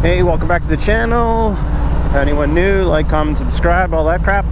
Hey, welcome back to the channel. Anyone new, like, comment, subscribe, all that crap.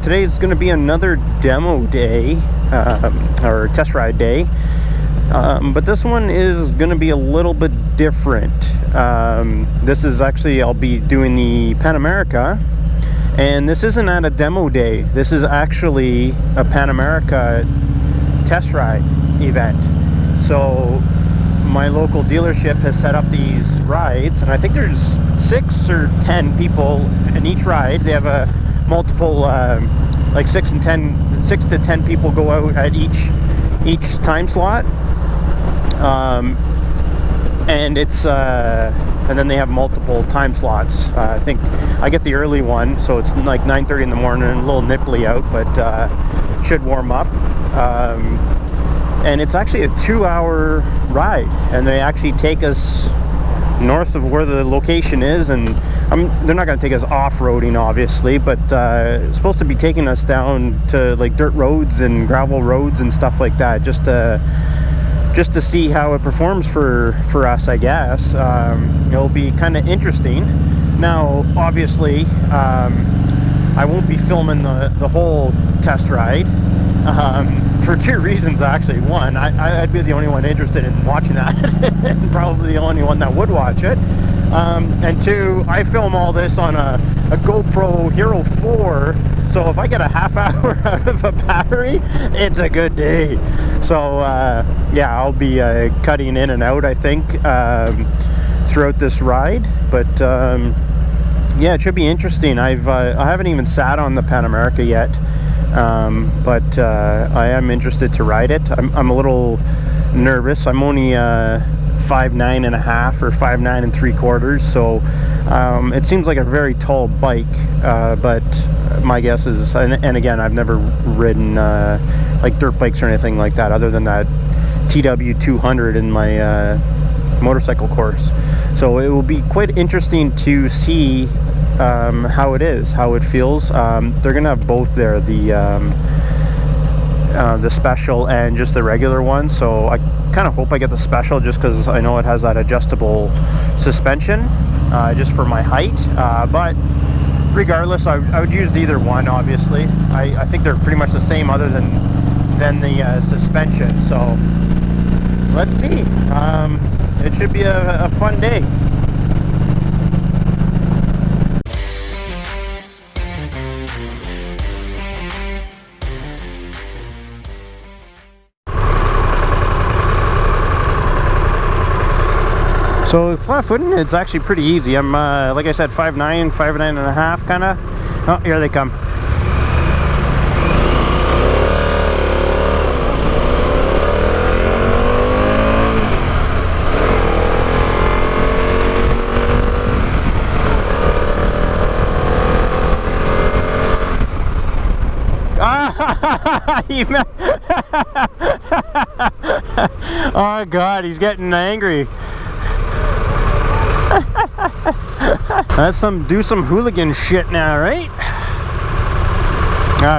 Today is going to be another demo day, or test ride day, but this one is going to be a little bit different. This is actually, I'll be doing the Pan America, and this isn't at a demo day. This is actually a Pan America test ride event. So my local dealership has set up these rides, and I think there's 6 or 10 people in each ride. They have a multiple like 6 to 10 people go out at each time slot, and it's and then they have multiple time slots. I think I get the early one, so it's like 9:30 in the morning, a little nipply out, but should warm up. And it's actually a 2-hour ride, and they actually take us north of where the location is, and they're not going to take us off-roading obviously, but it's supposed to be taking us down to like dirt roads and gravel roads and stuff like that, just to see how it performs for us, I guess. It'll be kind of interesting. Now obviously I won't be filming the whole test ride, for 2 reasons actually. One, I'd be the only one interested in watching that and probably the only one that would watch it, and 2, I film all this on a GoPro Hero 4, so if I get a half hour out of a battery, it's a good day. So yeah, I'll be cutting in and out, I think, throughout this ride, but yeah, it should be interesting. I haven't even sat on the Pan America yet, but I am interested to ride it. I'm a little nervous. I'm only 5'9.5" or 5'9 3/4", so it seems like a very tall bike, but my guess is, and again, I've never ridden like dirt bikes or anything like that, other than that TW 200 in my motorcycle course. So it will be quite interesting to see how it is, how it feels. They're gonna have both there, the special and just the regular one, so I kind of hope I get the special, just because I know it has that adjustable suspension, just for my height, but regardless, I would use either one, obviously. I think they're pretty much the same, other than the suspension. So let's see. It should be a fun day. So flat footing, it's actually pretty easy. I'm like I said, 5'9", 5'9.5", kind of. Oh, here they come. Oh God, he's getting angry. That's do some hooligan shit now, right?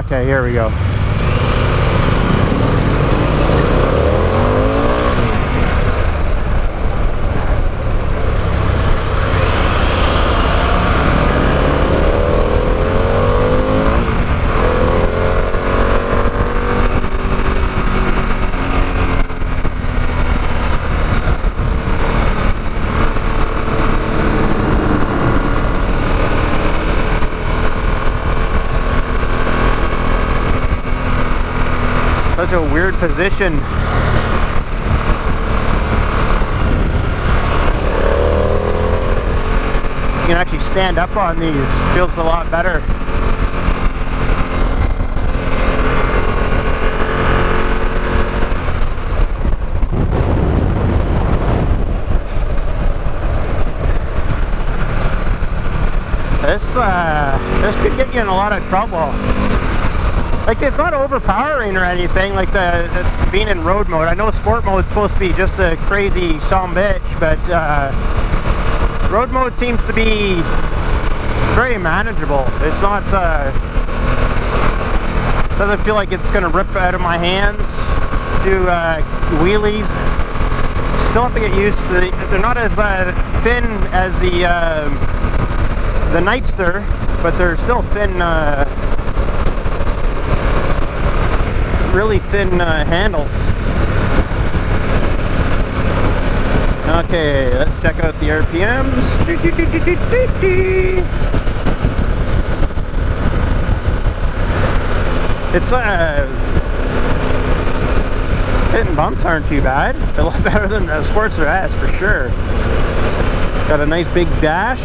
Okay, here we go. Such a weird position. You can actually stand up on these. Feels a lot better. This could get you in a lot of trouble. Like, it's not overpowering or anything, like the being in road mode. I know sport mode is supposed to be just a crazy some bitch, but road mode seems to be very manageable. It's not doesn't feel like it's gonna rip out of my hands, do wheelies. Still have to get used They're not as thin as the Nightster, but they're still thin, really thin handles. Okay, let's check out the RPMs. It's hitting bumps aren't too bad. A lot better than the Sportser S for sure. Got a nice big dash.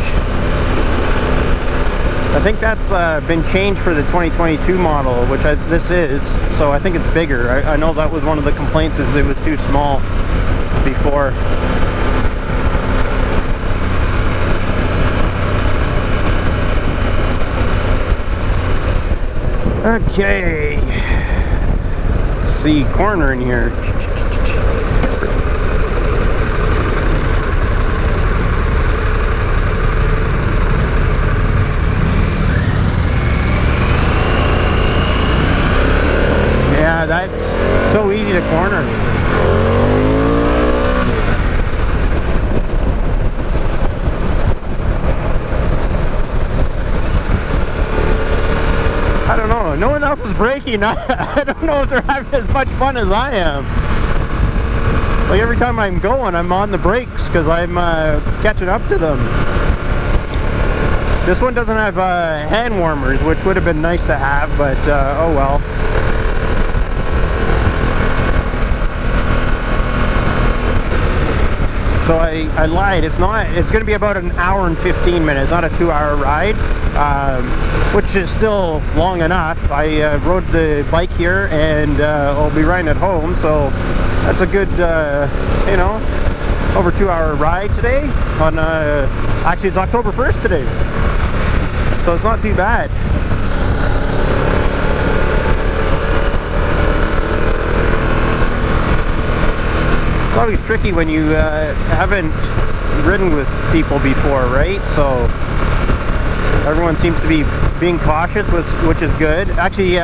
I think that's been changed for the 2022 model, which this is. So I think it's bigger. I know that was one of the complaints, is it was too small before. Okay, let's see, corner in here. Yeah, that's so easy to corner. I don't know, no one else is braking. I don't know if they're having as much fun as I am. Like every time I'm going, I'm on the brakes because I'm catching up to them. This one doesn't have hand warmers, which would have been nice to have, but oh well. So I lied, it's going to be about an hour and 15 minutes, not a 2-hour ride, which is still long enough. I rode the bike here and I'll be riding at home, so that's a good, you know, over 2-hour ride today. On actually it's October 1st today, so it's not too bad. It's always tricky when you haven't ridden with people before, right? So everyone seems to be being cautious, which is good. Actually,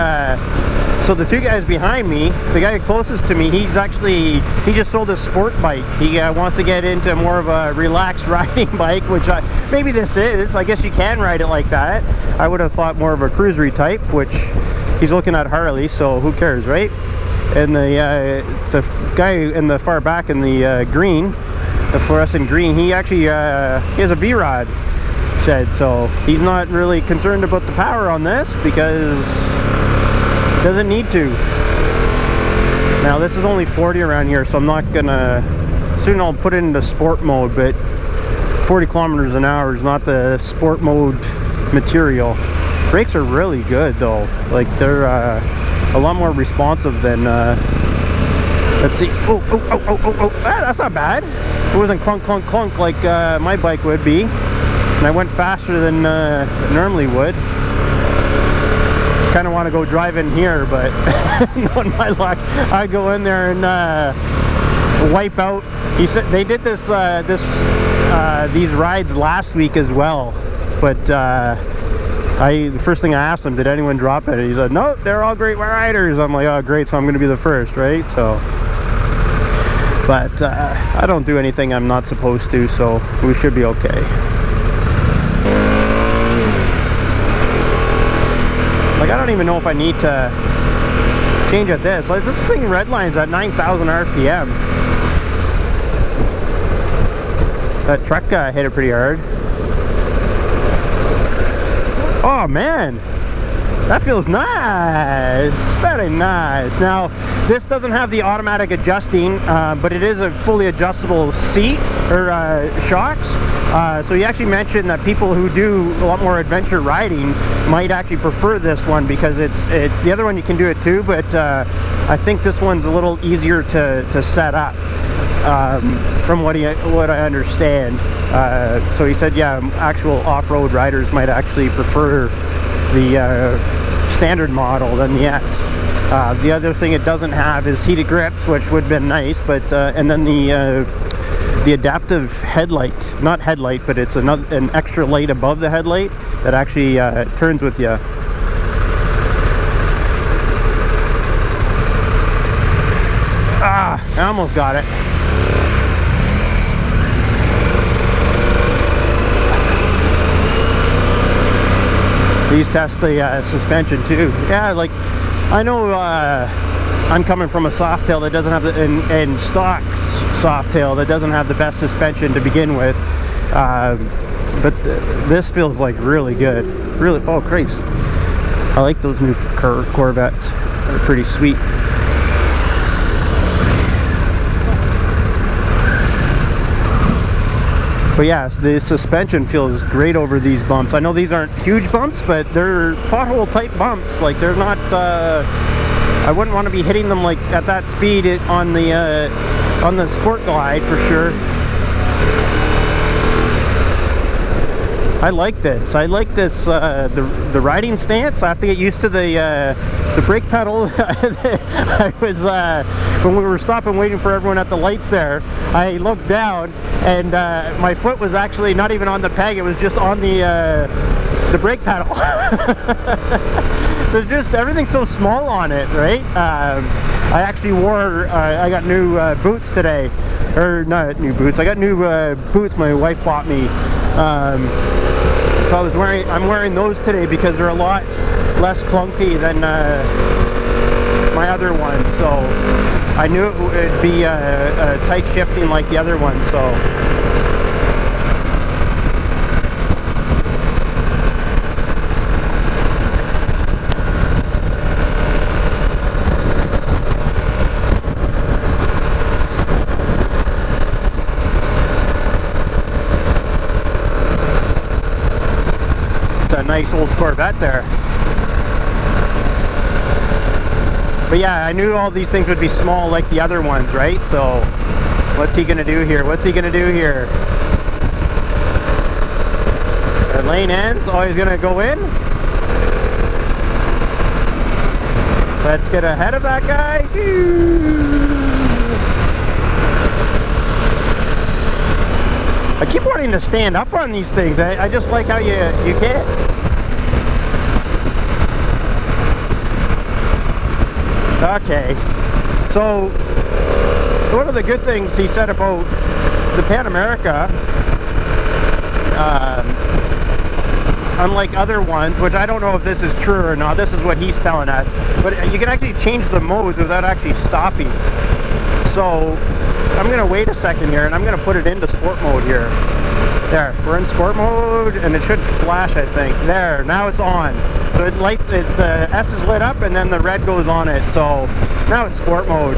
so the two guys behind me, the guy closest to me, he just sold his sport bike. He wants to get into more of a relaxed riding bike, which maybe this is. I guess you can ride it like that. I would have thought more of a cruisery type, which he's looking at Harley, so who cares, right? And the guy in the far back in the green, the fluorescent green, he actually he has a V-rod shed, so he's not really concerned about the power on this because he doesn't need to. Now this is only 40 around here, so I'm not gonna, soon I'll put it into sport mode, but 40 kilometers an hour is not the sport mode material. Brakes are really good though, like they're a lot more responsive than let's see, that's not bad. It wasn't clunk clunk clunk like my bike would be, and I went faster than it normally would. Kind of want to go drive in here, but not my luck. I go in there and wipe out. He said they did this these rides last week as well, but the first thing I asked him, did anyone drop it? He said, no, they're all great riders. I'm like, oh great, so I'm going to be the first, right? So, but I don't do anything I'm not supposed to, so we should be okay. Like, I don't even know if I need to change at this. Like, this thing redlines at 9,000 RPM. That truck hit it pretty hard. Oh man, that feels nice, very nice. Now this doesn't have the automatic adjusting, but it is a fully adjustable seat or shocks. So he actually mentioned that people who do a lot more adventure riding might actually prefer this one because the other one you can do it too, but I think this one's a little easier to set up. From what I understand. So he said, yeah, actual off-road riders might actually prefer the standard model than the S. The other thing it doesn't have is heated grips, which would have been nice, but and then the adaptive headlight, not headlight, but it's an extra light above the headlight that actually turns with you. I almost got it. These test the suspension too. Yeah, like I know I'm coming from a soft tail that doesn't have the and stock soft tail that doesn't have the best suspension to begin with, but this feels like really good. Really, oh Christ, I like those new Corvettes. They're pretty sweet. But yeah, the suspension feels great over these bumps. I know these aren't huge bumps, but they're pothole type bumps. Like they're not, I wouldn't want to be hitting them like at that speed on the Sport Glide for sure. I like this. I like this, the riding stance. I have to get used to the brake pedal. I was, when we were stopping waiting for everyone at the lights there, I looked down and my foot was actually not even on the peg, it was just on the brake pedal. There's just, everything's so small on it, right? I actually wore, I got new boots today. Or not new boots, I got new boots my wife bought me. So I'm wearing those today because they're a lot less clunky than my other ones. So I knew it would be tight shifting like the other one. So nice old Corvette there. But yeah, I knew all these things would be small like the other ones, right? So what's he gonna do here? What's he gonna do here? The lane ends. Oh, he's gonna go in. Let's get ahead of that guy. I keep wanting to stand up on these things. I just like how you can. Okay, so one of the good things he said about the Pan America, unlike other ones, which I don't know if this is true or not, this is what he's telling us, but you can actually change the modes without actually stopping. So I'm going to wait a second here and I'm going to put it into sport mode here. There, we're in sport mode and it should flash, I think. There, now it's on. So it lights, the S is lit up and then the red goes on it. So now it's sport mode.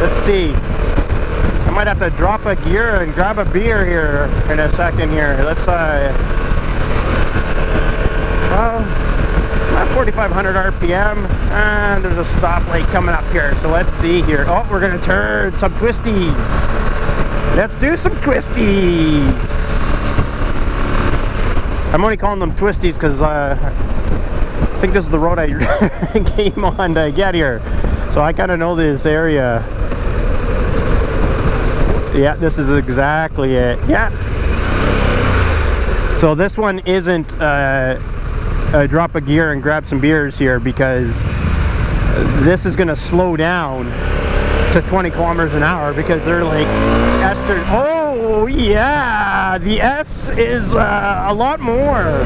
Let's see. I might have to drop a gear and grab a beer here in a second here. Let's, well, at 4,500 RPM, and there's a stoplight coming up here. So let's see here. Oh, we're gonna turn some twisties. Let's do some twisties. I'm only calling them twisties because I think this is the road I came on to get here. So I kind of know this area. Yeah, this is exactly it. Yeah. So this one isn't drop a gear and grab some beers here because this is going to slow down to 20 kilometers an hour because they're like Esther. Oh yeah, the S is a lot more.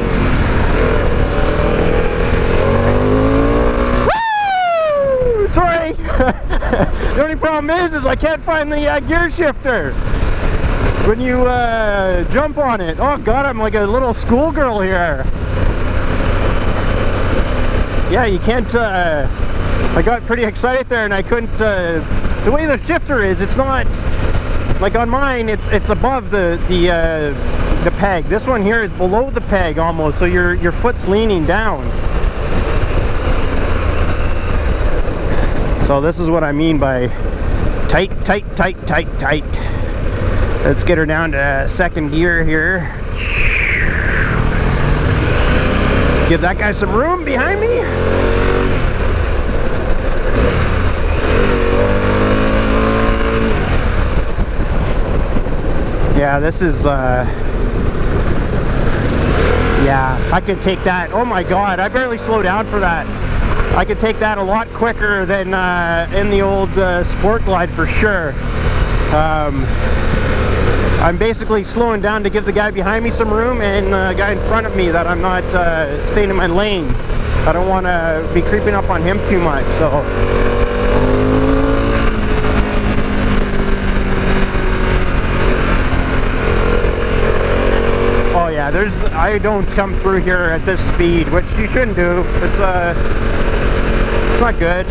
Woo! Sorry. The only problem is I can't find the gear shifter when you jump on it. Oh god, I'm like a little schoolgirl here. Yeah, you can't, I got pretty excited there and I couldn't, the way the shifter is, it's not, like on mine, it's above the peg. This one here is below the peg almost, so your foot's leaning down. So this is what I mean by tight, tight, tight, tight, tight. Let's get her down to second gear here. Give that guy some room behind me. Yeah, this is, yeah, I could take that. Oh my God, I barely slow down for that. I could take that a lot quicker than in the old Sport Glide for sure. I'm basically slowing down to give the guy behind me some room, and the guy in front of me that I'm not staying in my lane. I don't want to be creeping up on him too much, so. Oh yeah, I don't come through here at this speed, which you shouldn't do. It's not good.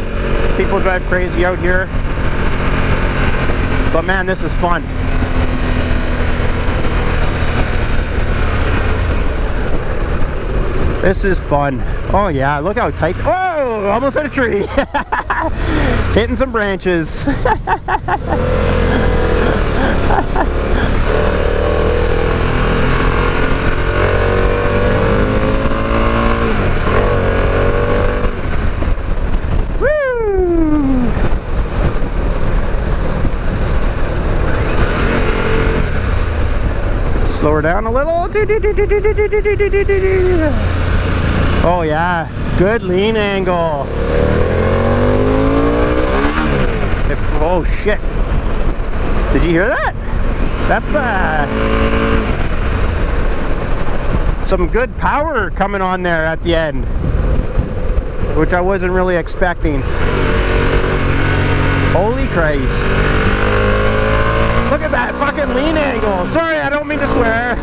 People drive crazy out here. But man, this is fun. This is fun. Oh yeah, look how tight. Oh, almost hit a tree. Hitting some branches. Woo! Slow her down a little. Oh yeah, good lean angle. Oh shit. Did you hear that? That's some good power coming on there at the end, which I wasn't really expecting. Holy Christ. Look at that fucking lean angle. Sorry, I don't mean to swear.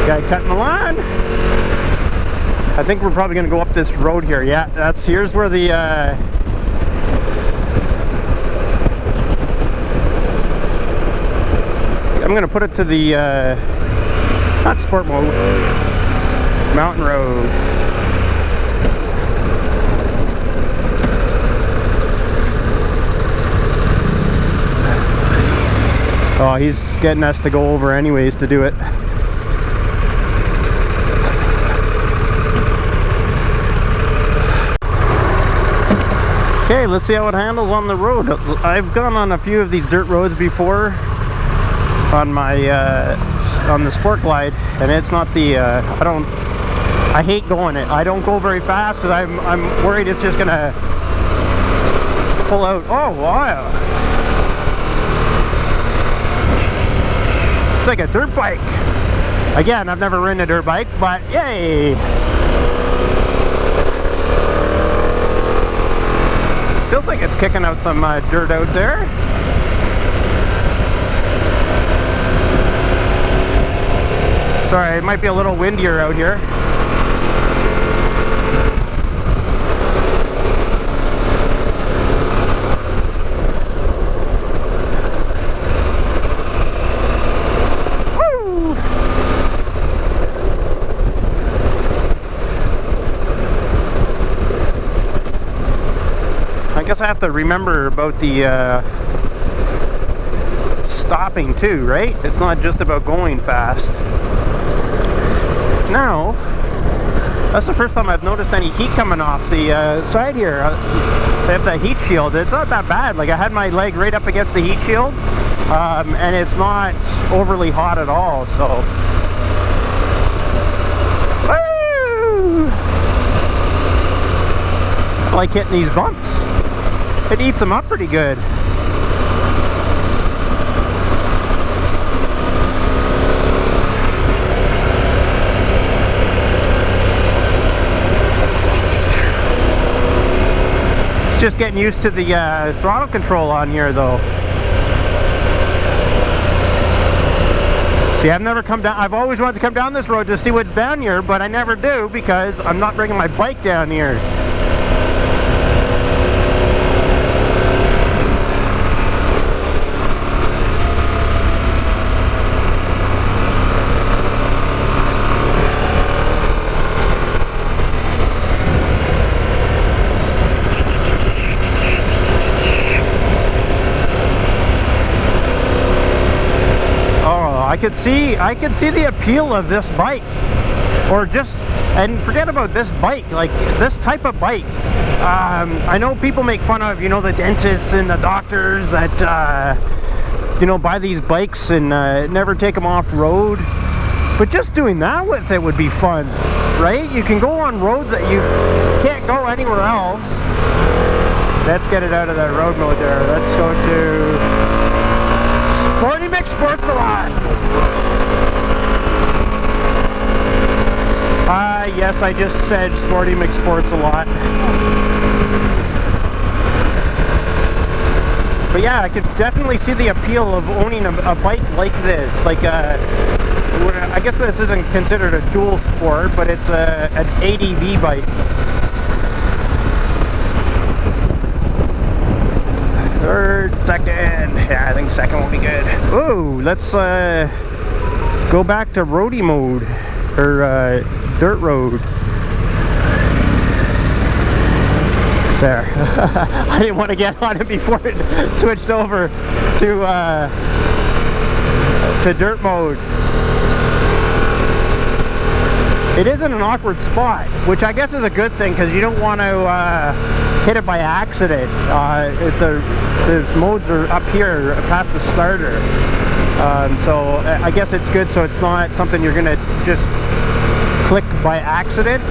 Guy cutting the line. I think we're probably gonna go up this road here. Yeah, here's where the I'm gonna put it to the not sport mode, mountain road. Oh, he's getting us to go over anyways to do it. Okay, let's see how it handles on the road. I've gone on a few of these dirt roads before on my on the Sport Glide, and it's not the I hate going it. I don't go very fast because I'm worried it's just gonna pull out. Oh wow! It's like a dirt bike. Again, I've never ridden a dirt bike, but yay! Feels like it's kicking out some dirt out there. Sorry, it might be a little windier out here. Woo! I guess I have to remember about the stopping too, right? It's not just about going fast. Now, that's the first time I've noticed any heat coming off the side here. They have that heat shield. It's not that bad. Like, I had my leg right up against the heat shield, and it's not overly hot at all, so. Woo! I like hitting these bumps. It eats them up pretty good. Just getting used to the throttle control on here though. See, I've never come down, I've always wanted to come down this road to see what's down here, but I never do because I'm not bringing my bike down here. I could see the appeal of this bike, or just, and forget about this bike, like this type of bike. I know people make fun of, you know, the dentists and the doctors that you know, buy these bikes and never take them off road, but just doing that with it would be fun. right? You can go on roads that you can't go anywhere else. Let's get it out of that road mode there. Let's go to Sporty McSports a lot. Yes, I just said Sporty McSports a lot. But yeah, I could definitely see the appeal of owning a bike like this. Like, I guess this isn't considered a dual sport, but it's an ADV bike. Third, second. Yeah, I think second will be good. Ooh, let's go back to roadie mode, or dirt road. There. I didn't want to get on it before it switched over to dirt mode. It is in an awkward spot, which I guess is a good thing, because you don't want to hit it by accident. The modes are up here past the starter, so I guess it's good, so it's not something you're gonna just click by accident,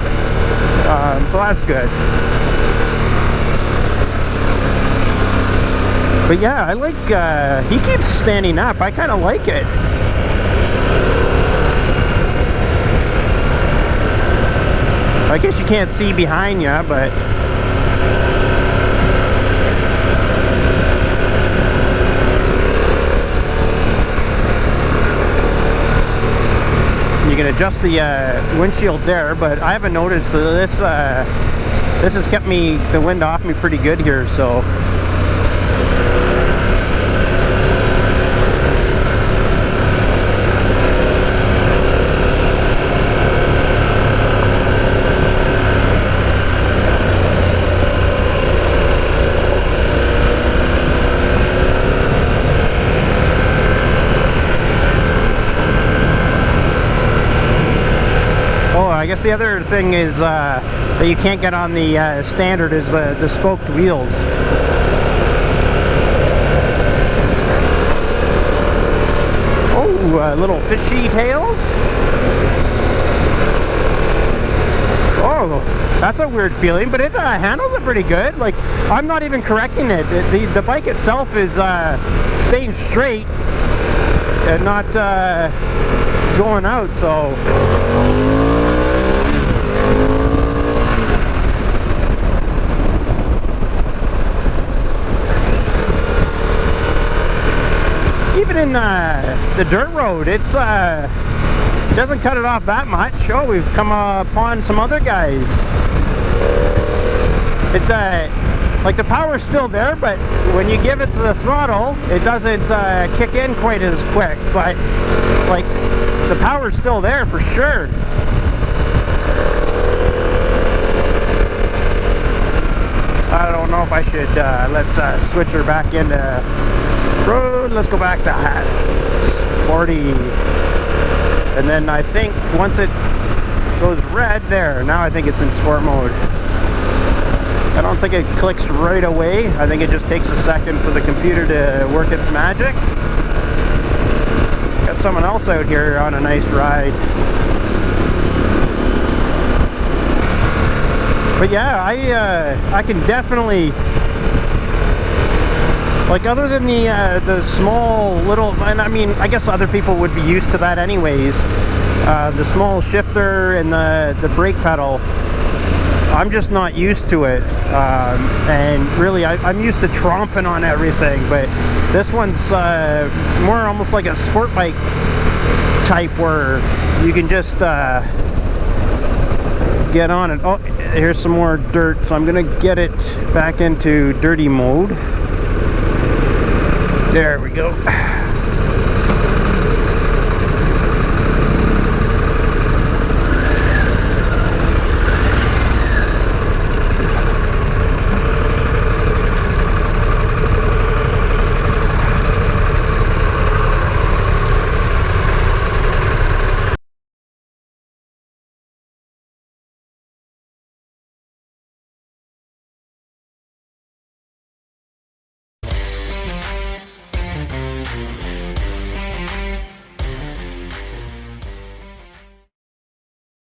so that's good. But yeah, I like, he keeps standing up. I kind of like it. I guess you can't see behind you, but you can adjust the windshield there, but I haven't noticed this. This has kept the wind off me pretty good here, so. I guess the other thing is that you can't get on the standard is the spoked wheels. Oh, little fishy tails. Oh, that's a weird feeling, but it handles it pretty good. Like, I'm not even correcting it. The bike itself is staying straight and not going out, so. Even in the dirt road, it doesn't cut it off that much. Oh, we've come upon some other guys. Like, the power's still there, but when you give it the throttle, it doesn't kick in quite as quick. But like, the power's still there for sure. I don't know if I should. Let's switch her back into road. Let's go back to Sporty, and then I think once it goes red there, now I think it's in sport mode. I don't think it clicks right away. I think it just takes a second for the computer to work its magic. Got someone else out here on a nice ride. But yeah, I can definitely, like, other than the small little, and I mean, I guess other people would be used to that anyways, the small shifter and the brake pedal, I'm just not used to it, and really I'm used to tromping on everything, but this one's more almost like a sport bike type, where you can just get on it. Oh, here's some more dirt, so I'm gonna get it back into dirty mode. There we go.